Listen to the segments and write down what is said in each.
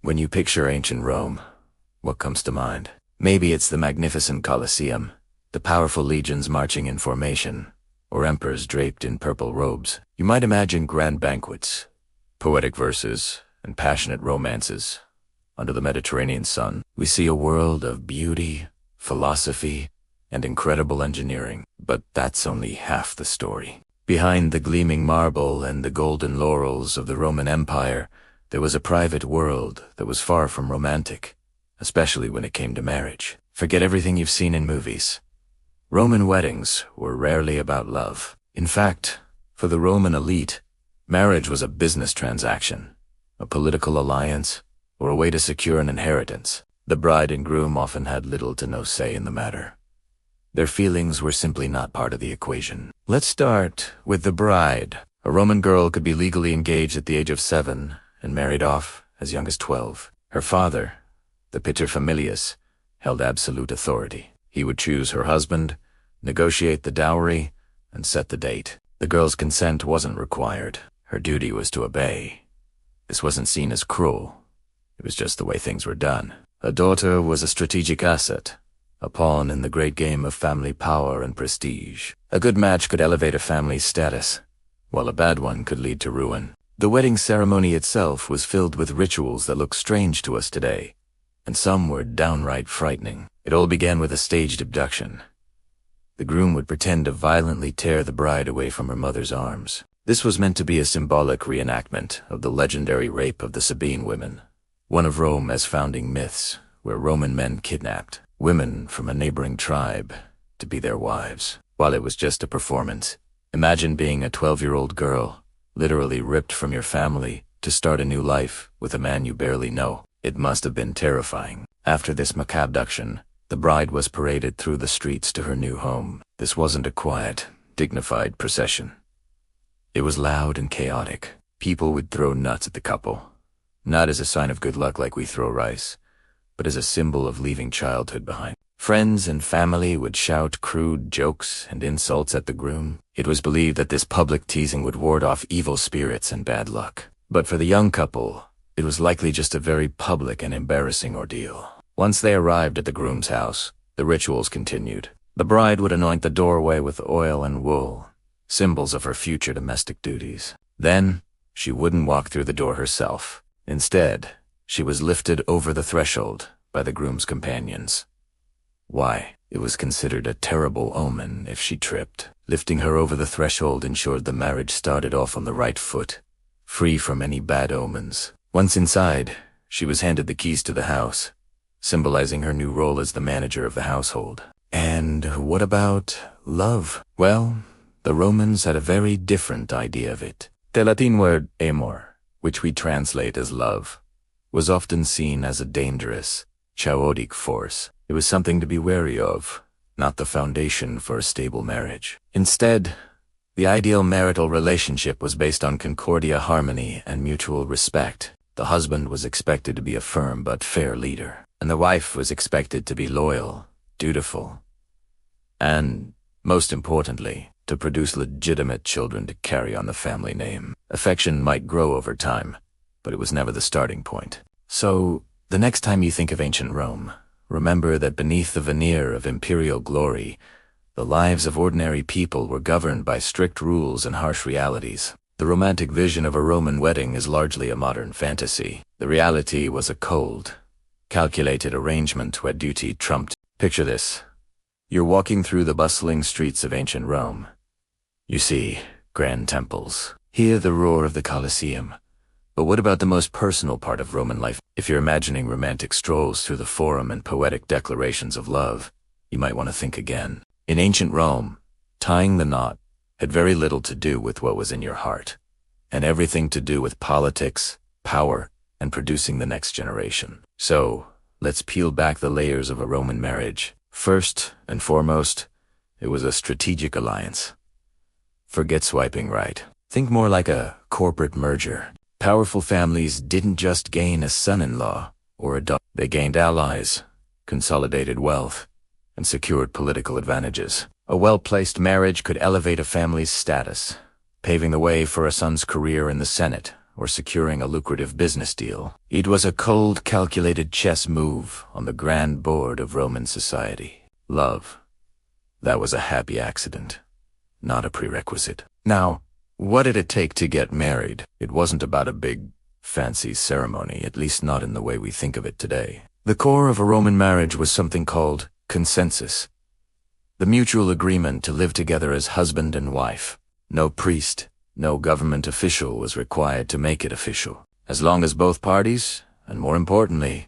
When you picture ancient Rome, what comes to mind? Maybe it's the magnificent Colosseum, the powerful legions marching in formation, or emperors draped in purple robes. You might imagine grand banquets, poetic verses, and passionate romances. Under the Mediterranean sun, we see a world of beauty, philosophy, and incredible engineering. But that's only half the story. Behind the gleaming marble and the golden laurels of the Roman Empire, there was a private world that was far from romantic, especially when it came to marriage. Forget everything you've seen in movies. Roman weddings were rarely about love. In fact, for the Roman elite, marriage was a business transaction, a political alliance, or a way to secure an inheritance. The bride and groom often had little to no say in the matter. Their feelings were simply not part of the equation. Let's start with the bride. A Roman girl could be legally engaged at the age of 7 and married off as young as 12. Her father, the paterfamilias, held absolute authority. He would choose her husband, negotiate the dowry, and set the date. The girl's consent wasn't required. Her duty was to obey. This wasn't seen as cruel. It was just the way things were done. A daughter was a strategic asset, a pawn in the great game of family power and prestige. A good match could elevate a family's status, while a bad one could lead to ruin. The wedding ceremony itself was filled with rituals that look strange to us today, and some were downright frightening. It all began with a staged abduction. The groom would pretend to violently tear the bride away from her mother's arms. This was meant to be a symbolic reenactment of the legendary rape of the Sabine women, one of Rome's founding myths, where Roman men kidnapped women from a neighboring tribe to be their wives. While it was just a performance, imagine being a 12-year-old girl, literally ripped from your family to start a new life with a man you barely know. It must have been terrifying. After this macabre abduction, the bride was paraded through the streets to her new home. This wasn't a quiet, dignified procession. It was loud and chaotic. People would throw nuts at the couple, not as a sign of good luck like we throw rice, but as a symbol of leaving childhood behind. Friends and family would shout crude jokes and insults at the groom. It was believed that this public teasing would ward off evil spirits and bad luck. But for the young couple, it was likely just a very public and embarrassing ordeal. Once they arrived at the groom's house, the rituals continued. The bride would anoint the doorway with oil and wool, symbols of her future domestic duties. Then, she wouldn't walk through the door herself. Instead, she was lifted over the threshold by the groom's companions. Why? It was considered a terrible omen if she tripped. Lifting her over the threshold ensured the marriage started off on the right foot, free from any bad omens. Once inside, she was handed the keys to the house, symbolizing her new role as the manager of the household. And what about love? Well, the Romans had a very different idea of it. The Latin word amor, which we translate as love, was often seen as a dangerous, chaotic force. It was something to be wary of, not the foundation for a stable marriage. Instead, the ideal marital relationship was based on concordia, harmony, and mutual respect. The husband was expected to be a firm but fair leader, and the wife was expected to be loyal, dutiful, and, most importantly, to produce legitimate children to carry on the family name. Affection might grow over time, but it was never the starting point. So, the next time you think of ancient Rome, remember that beneath the veneer of imperial glory, the lives of ordinary people were governed by strict rules and harsh realities. The romantic vision of a Roman wedding is largely a modern fantasy. The reality was a cold, calculated arrangement where duty trumped. Picture this. You're walking through the bustling streets of ancient Rome. You see grand temples, hear the roar of the Colosseum. But what about the most personal part of Roman life? If you're imagining romantic strolls through the forum and poetic declarations of love, you might want to think again. In ancient Rome, tying the knot had very little to do with what was in your heart, and everything to do with politics, power, and producing the next generation. So, let's peel back the layers of a Roman marriage. First and foremost, it was a strategic alliance. Forget swiping right. Think more like a corporate merger. Powerful families didn't just gain a son-in-law or a daughter. They gained allies, consolidated wealth, and secured political advantages. A well-placed marriage could elevate a family's status, paving the way for a son's career in the Senate or securing a lucrative business deal. It was a cold, calculated chess move on the grand board of Roman society. Love. That was a happy accident, not a prerequisite. Now, what did it take to get married? It wasn't about a big, fancy ceremony, at least not in the way we think of it today. The core of a Roman marriage was something called consensus, the mutual agreement to live together as husband and wife. No priest, no government official was required to make it official. As long as both parties, and more importantly,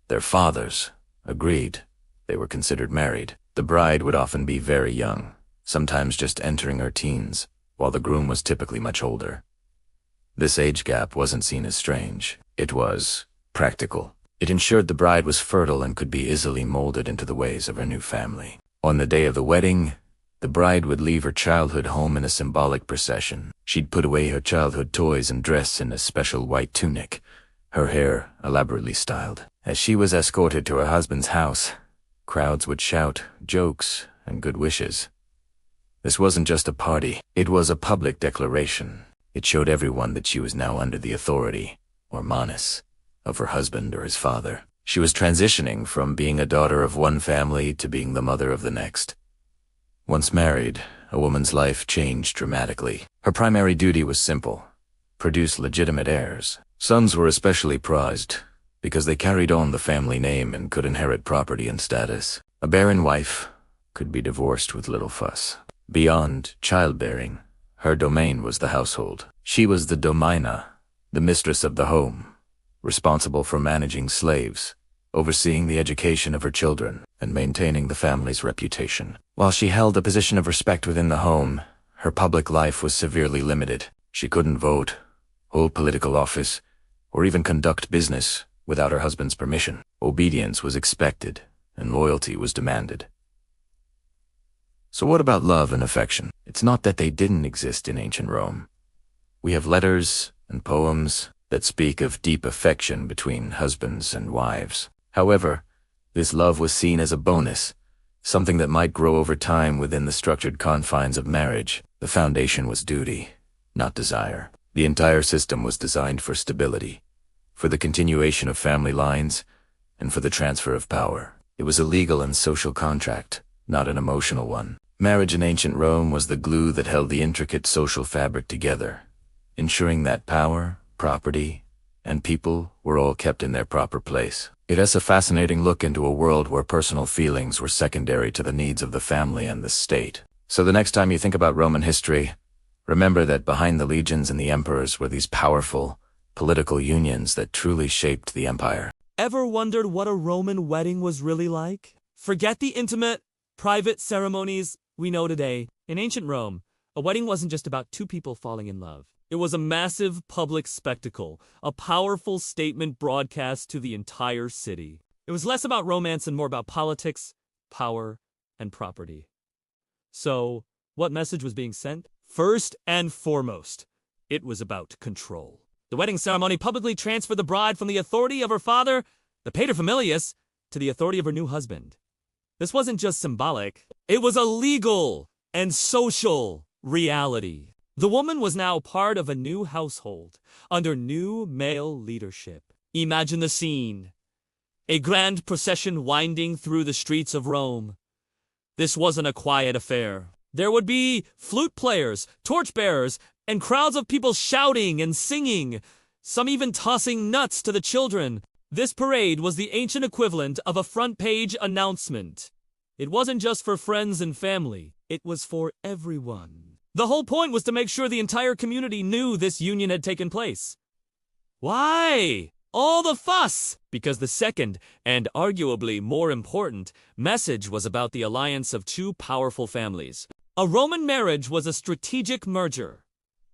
their fathers, agreed, they were considered married. The bride would often be very young, sometimes just entering her teens, while the groom was typically much older. This age gap wasn't seen as strange. It was practical. It ensured the bride was fertile and could be easily molded into the ways of her new family. On the day of the wedding, the bride would leave her childhood home in a symbolic procession. She'd put away her childhood toys and dress in a special white tunic, her hair elaborately styled. As she was escorted to her husband's house, crowds would shout jokes and good wishes. This wasn't just a party, it was a public declaration. It showed everyone that she was now under the authority, or manus, of her husband or his father. She was transitioning from being a daughter of one family to being the mother of the next. Once married, a woman's life changed dramatically. Her primary duty was simple: produce legitimate heirs. Sons were especially prized, because they carried on the family name and could inherit property and status. A barren wife could be divorced with little fuss. Beyond childbearing, her domain was the household. She was the domina, the mistress of the home, responsible for managing slaves, overseeing the education of her children, and maintaining the family's reputation. While she held a position of respect within the home, her public life was severely limited. She couldn't vote, hold political office, or even conduct business without her husband's permission. Obedience was expected, and loyalty was demanded. So what about love and affection? It's not that they didn't exist in ancient Rome. We have letters and poems that speak of deep affection between husbands and wives. However, this love was seen as a bonus, something that might grow over time within the structured confines of marriage. The foundation was duty, not desire. The entire system was designed for stability, for the continuation of family lines, and for the transfer of power. It was a legal and social contract, not an emotional one. Marriage in ancient Rome was the glue that held the intricate social fabric together, ensuring that power, property, and people were all kept in their proper place. It has a fascinating look into a world where personal feelings were secondary to the needs of the family and the state. So the next time you think about Roman history, remember that behind the legions and the emperors were these powerful, political unions that truly shaped the empire. Ever wondered what a Roman wedding was really like? Forget the intimate, private ceremonies we know today. In ancient Rome, a wedding wasn't just about two people falling in love. It was a massive public spectacle, a powerful statement broadcast to the entire city. It was less about romance and more about politics, power, and property. So, what message was being sent? First and foremost, it was about control. The wedding ceremony publicly transferred the bride from the authority of her father, the paterfamilias, to the authority of her new husband. This wasn't just symbolic, it was a legal and social reality. The woman was now part of a new household, under new male leadership. Imagine the scene. A grand procession winding through the streets of Rome. This wasn't a quiet affair. There would be flute players, torchbearers, and crowds of people shouting and singing, some even tossing nuts to the children. This parade was the ancient equivalent of a front-page announcement. It wasn't just for friends and family, it was for everyone. The whole point was to make sure the entire community knew this union had taken place. Why? All the fuss! Because the second, and arguably more important, message was about the alliance of two powerful families. A Roman marriage was a strategic merger,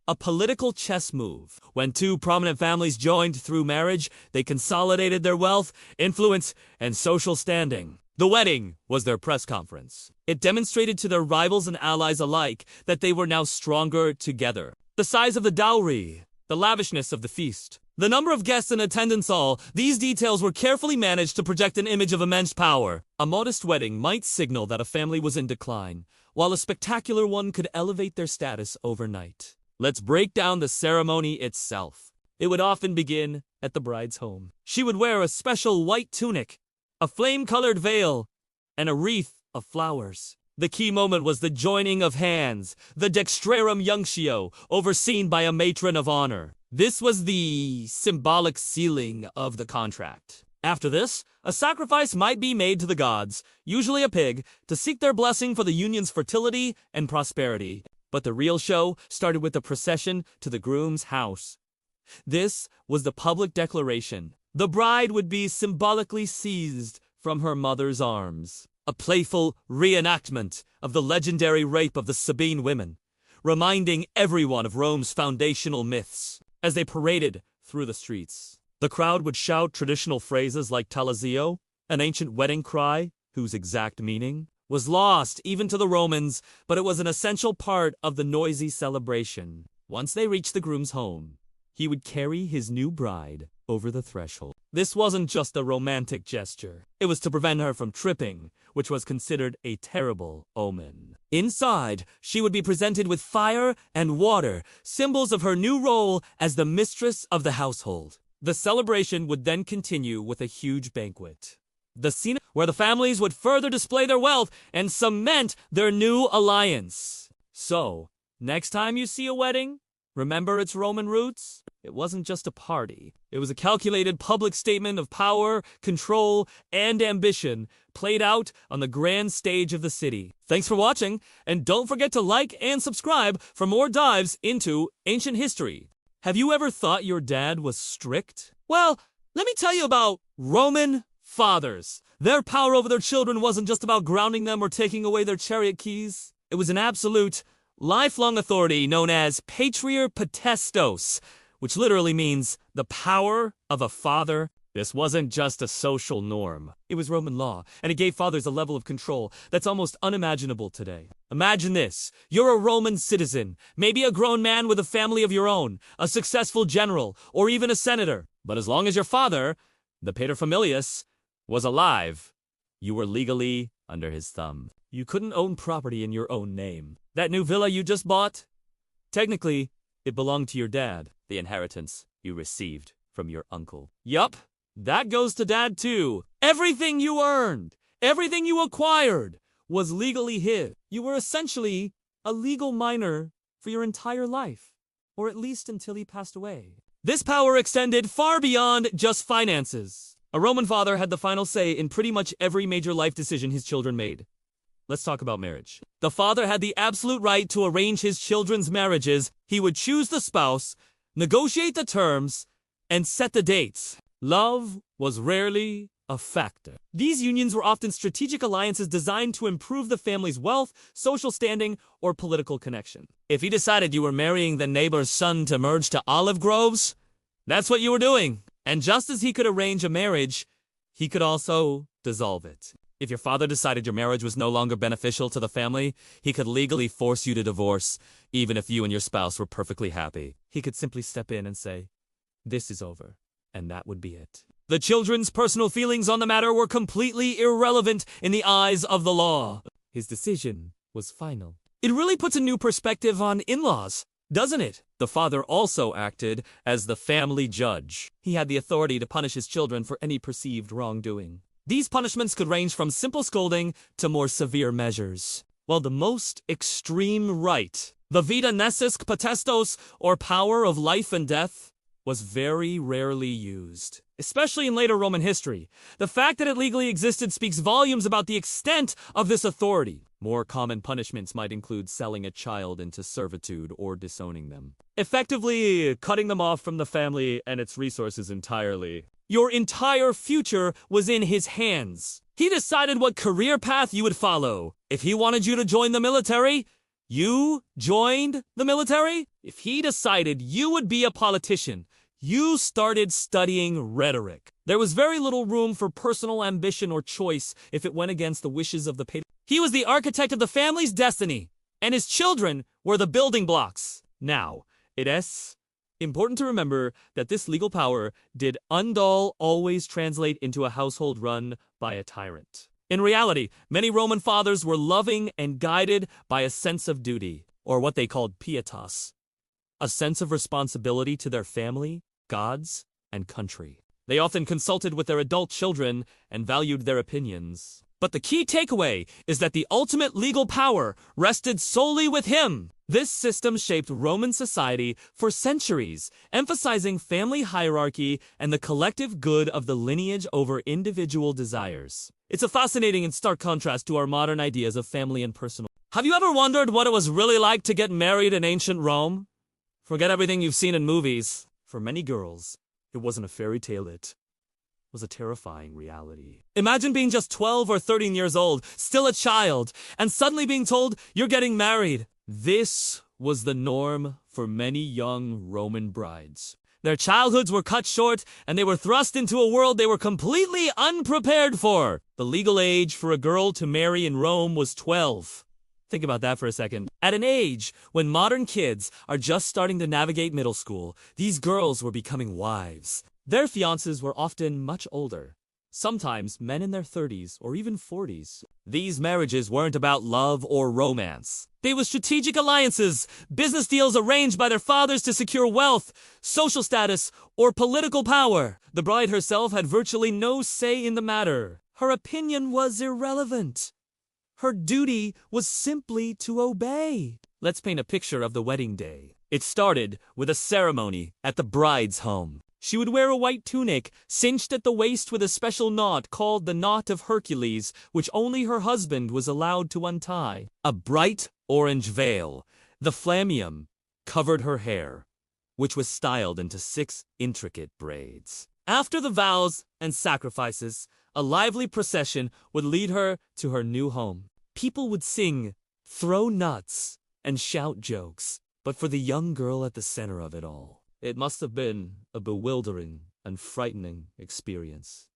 a political chess move. When two prominent families joined through marriage, they consolidated their wealth, influence, and social standing. The wedding was their press conference. It demonstrated to their rivals and allies alike that they were now stronger together. The size of the dowry, the lavishness of the feast, the number of guests in attendance, all these details were carefully managed to project an image of immense power. A modest wedding might signal that a family was in decline, while a spectacular one could elevate their status overnight. Let's break down the ceremony itself. It would often begin at the bride's home. She would wear a special white tunic, a flame-colored veil, and a wreath of flowers. The key moment was the joining of hands, the dextrarum junctio, overseen by a matron of honor. This was the symbolic sealing of the contract. After this, a sacrifice might be made to the gods, usually a pig, to seek their blessing for the union's fertility and prosperity. But the real show started with the procession to the groom's house. This was the public declaration. The bride would be symbolically seized from her mother's arms. A playful reenactment of the legendary rape of the Sabine women, reminding everyone of Rome's foundational myths. As they paraded through the streets, the crowd would shout traditional phrases like talazio, an ancient wedding cry whose exact meaning was lost even to the Romans, but it was an essential part of the noisy celebration. Once they reached the groom's home, he would carry his new bride over the threshold. This wasn't just a romantic gesture. It was to prevent her from tripping, which was considered a terrible omen. Inside, she would be presented with fire and water, symbols of her new role as the mistress of the household. The celebration would then continue with a huge banquet, the scene where the families would further display their wealth and cement their new alliance. So, next time you see a wedding, remember its Roman roots? It wasn't just a party. It was a calculated public statement of power, control, and ambition played out on the grand stage of the city. Thanks for watching, and don't forget to like and subscribe for more dives into ancient history. Have you ever thought your dad was strict? Well, let me tell you about Roman fathers. Their power over their children wasn't just about grounding them or taking away their chariot keys. It was an absolute, lifelong authority known as Patriar Potestas, which literally means the power of a father. This wasn't just a social norm. It was Roman law, and it gave fathers a level of control that's almost unimaginable today. Imagine this. You're a Roman citizen, maybe a grown man with a family of your own, a successful general, or even a senator. But as long as your father, the paterfamilias, was alive, you were legally under his thumb. You couldn't own property in your own name. That new villa you just bought? Technically, it belonged to your dad. The inheritance you received from your uncle. Yup, that goes to dad too. Everything you earned, everything you acquired, was legally his. You were essentially a legal minor for your entire life, or at least until he passed away. This power extended far beyond just finances. A Roman father had the final say in pretty much every major life decision his children made. Let's talk about marriage. The father had the absolute right to arrange his children's marriages. He would choose the spouse, negotiate the terms, and set the dates. Love was rarely a factor. These unions were often strategic alliances designed to improve the family's wealth, social standing, or political connection. If he decided you were marrying the neighbor's son to merge to olive groves, that's what you were doing. And just as he could arrange a marriage, he could also dissolve it. If your father decided your marriage was no longer beneficial to the family, he could legally force you to divorce, even if you and your spouse were perfectly happy. He could simply step in and say, "This is over," and that would be it. The children's personal feelings on the matter were completely irrelevant in the eyes of the law. His decision was final. It really puts a new perspective on in-laws, doesn't it? The father also acted as the family judge. He had the authority to punish his children for any perceived wrongdoing. These punishments could range from simple scolding to more severe measures. While the most extreme right, the vita nescisque potestas, or power of life and death, was very rarely used, especially in later Roman history. The fact that it legally existed speaks volumes about the extent of this authority. More common punishments might include selling a child into servitude or disowning them, effectively cutting them off from the family and its resources entirely. Your entire future was in his hands. He decided what career path you would follow. If he wanted you to join the military, you joined the military. If he decided you would be a politician, you started studying rhetoric. There was very little room for personal ambition or choice if it went against the wishes of the patron. He was the architect of the family's destiny, and his children were the building blocks. Now, it is important to remember that this legal power did undall always translate into a household run by a tyrant. In reality, many Roman fathers were loving and guided by a sense of duty, or what they called pietas, a sense of responsibility to their family gods, and country. They often consulted with their adult children and valued their opinions. But the key takeaway is that the ultimate legal power rested solely with him. This system shaped Roman society for centuries, emphasizing family hierarchy and the collective good of the lineage over individual desires. It's a fascinating and stark contrast to our modern ideas of family and personal. Have you ever wondered what it was really like to get married in ancient Rome? Forget everything you've seen in movies. For many girls, it wasn't a fairy tale, it was a terrifying reality. Imagine being just 12 or 13 years old, still a child, and suddenly being told you're getting married. This was the norm for many young Roman brides. Their childhoods were cut short, and they were thrust into a world they were completely unprepared for. The legal age for a girl to marry in Rome was 12. Think about that for a second. At an age when modern kids are just starting to navigate middle school, these girls were becoming wives. Their fiancés were often much older, sometimes men in their 30s or even 40s. These marriages weren't about love or romance. They were strategic alliances, business deals arranged by their fathers to secure wealth, social status, or political power. The bride herself had virtually no say in the matter. Her opinion was irrelevant. Her duty was simply to obey. Let's paint a picture of the wedding day. It started with a ceremony at the bride's home. She would wear a white tunic, cinched at the waist with a special knot called the Knot of Hercules, which only her husband was allowed to untie. A bright orange veil, the flammeum, covered her hair, which was styled into 6 intricate braids. After the vows and sacrifices, a lively procession would lead her to her new home. People would sing, throw nuts, and shout jokes. But for the young girl at the center of it all, it must have been a bewildering and frightening experience,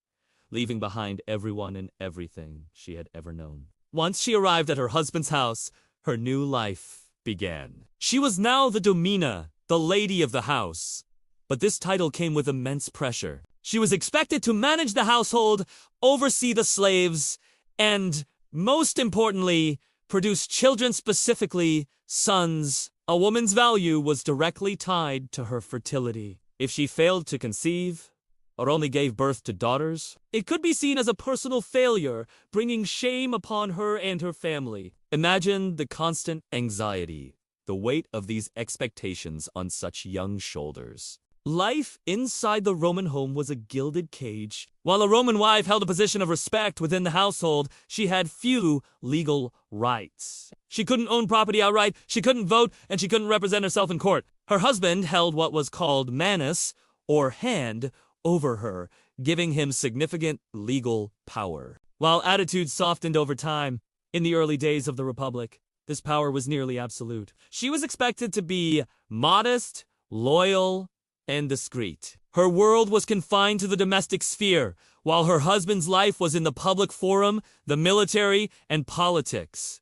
leaving behind everyone and everything she had ever known. Once she arrived at her husband's house, her new life began. She was now the domina, the lady of the house. But this title came with immense pressure. She was expected to manage the household, oversee the slaves, and, most importantly, produce children, specifically sons. A woman's value was directly tied to her fertility. If she failed to conceive, or only gave birth to daughters, it could be seen as a personal failure, bringing shame upon her and her family. Imagine the constant anxiety, the weight of these expectations on such young shoulders. Life inside the Roman home was a gilded cage. While a Roman wife held a position of respect within the household, she had few legal rights. She couldn't own property outright, she couldn't vote, and she couldn't represent herself in court. Her husband held what was called manus, or hand, over her, giving him significant legal power. While attitudes softened over time, in the early days of the Republic, this power was nearly absolute. She was expected to be modest, loyal, and discreet. Her world was confined to the domestic sphere, while her husband's life was in the public forum, the military, and politics.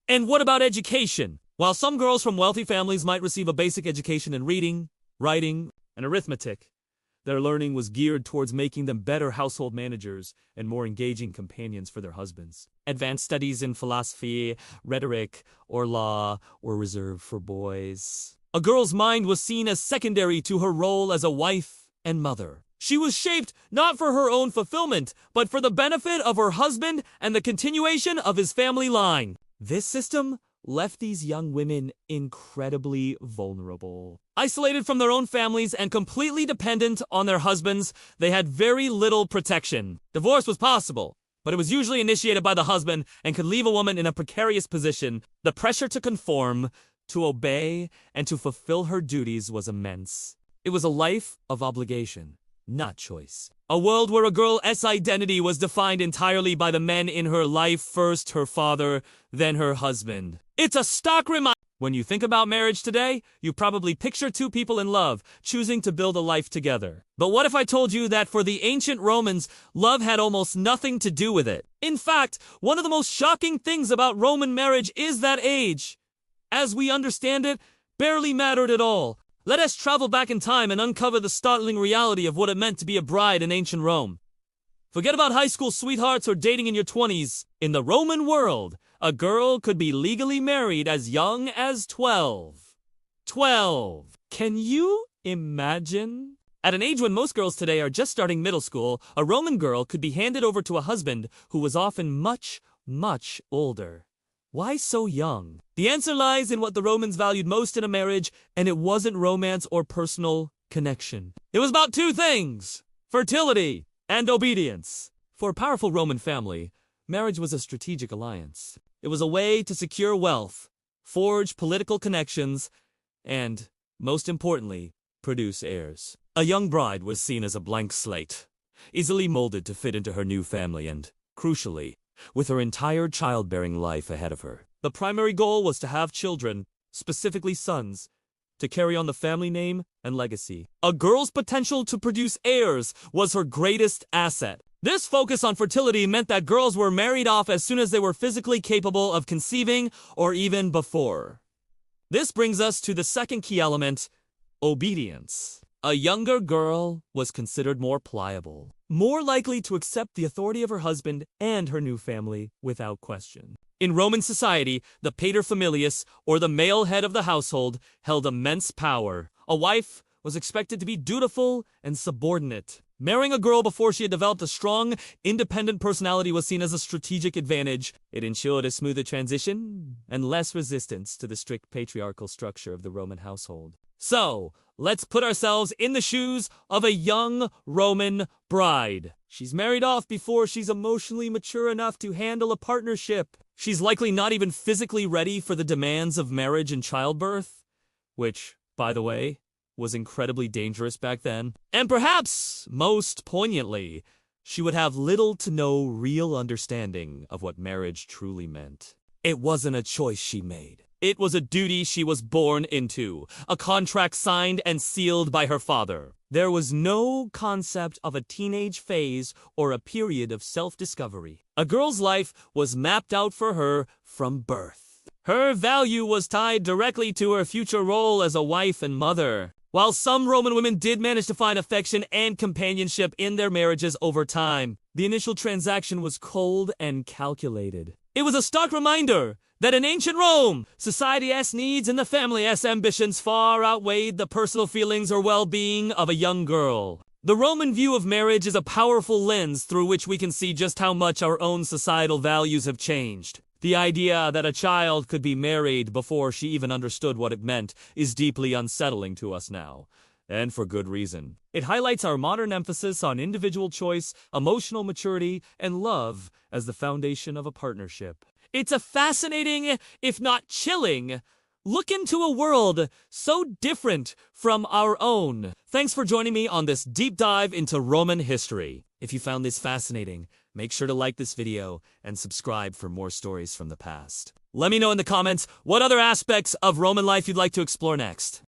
And what about education? While some girls from wealthy families might receive a basic education in reading, writing, and arithmetic, their learning was geared towards making them better household managers and more engaging companions for their husbands. Advanced studies in philosophy, rhetoric, or law were reserved for boys. A girl's mind was seen as secondary to her role as a wife and mother. She was shaped not for her own fulfillment, but for the benefit of her husband and the continuation of his family line. This system left these young women incredibly vulnerable. Isolated from their own families and completely dependent on their husbands, they had very little protection. Divorce was possible, but it was usually initiated by the husband and could leave a woman in a precarious position. The pressure to conform, to obey, and to fulfill her duties was immense. It was a life of obligation, not choice. A world where a girl's identity was defined entirely by the men in her life, first her father, then her husband. It's a stark reminder. When you think about marriage today, you probably picture 2 people in love, choosing to build a life together. But what if I told you that for the ancient Romans, love had almost nothing to do with it? In fact, one of the most shocking things about Roman marriage is that age, as we understand it, barely mattered at all. Let us travel back in time and uncover the startling reality of what it meant to be a bride in ancient Rome. Forget about high school sweethearts or dating in your 20s. In the Roman world, a girl could be legally married as young as 12. 12! Can you imagine? At an age when most girls today are just starting middle school, a Roman girl could be handed over to a husband who was often much, much older. Why so young? The answer lies in what the Romans valued most in a marriage, and it wasn't romance or personal connection. It was about two things: fertility and obedience. For a powerful Roman family, marriage was a strategic alliance. It was a way to secure wealth, forge political connections, and, most importantly, produce heirs. A young bride was seen as a blank slate, easily molded to fit into her new family and, crucially, with her entire childbearing life ahead of her. The primary goal was to have children, specifically sons, to carry on the family name and legacy. A girl's potential to produce heirs was her greatest asset. This focus on fertility meant that girls were married off as soon as they were physically capable of conceiving or even before. This brings us to the second key element: obedience. A younger girl was considered more pliable, more likely to accept the authority of her husband and her new family without question. In Roman society, the paterfamilias, or the male head of the household, held immense power. A wife was expected to be dutiful and subordinate. Marrying a girl before she had developed a strong, independent personality was seen as a strategic advantage. It ensured a smoother transition and less resistance to the strict patriarchal structure of the Roman household. So, let's put ourselves in the shoes of a young Roman bride. She's married off before she's emotionally mature enough to handle a partnership. She's likely not even physically ready for the demands of marriage and childbirth, which, by the way, was incredibly dangerous back then. And perhaps, most poignantly, she would have little to no real understanding of what marriage truly meant. It wasn't a choice she made. It was a duty she was born into, a contract signed and sealed by her father. There was no concept of a teenage phase or a period of self-discovery. A girl's life was mapped out for her from birth. Her value was tied directly to her future role as a wife and mother. While some Roman women did manage to find affection and companionship in their marriages over time, the initial transaction was cold and calculated. It was a stark reminder that in ancient Rome, society's needs and the family's ambitions far outweighed the personal feelings or well-being of a young girl. The Roman view of marriage is a powerful lens through which we can see just how much our own societal values have changed. The idea that a child could be married before she even understood what it meant is deeply unsettling to us now, and for good reason. It highlights our modern emphasis on individual choice, emotional maturity, and love as the foundation of a partnership. It's a fascinating, if not chilling, look into a world so different from our own. Thanks for joining me on this deep dive into Roman history. If you found this fascinating, make sure to like this video and subscribe for more stories from the past. Let me know in the comments what other aspects of Roman life you'd like to explore next.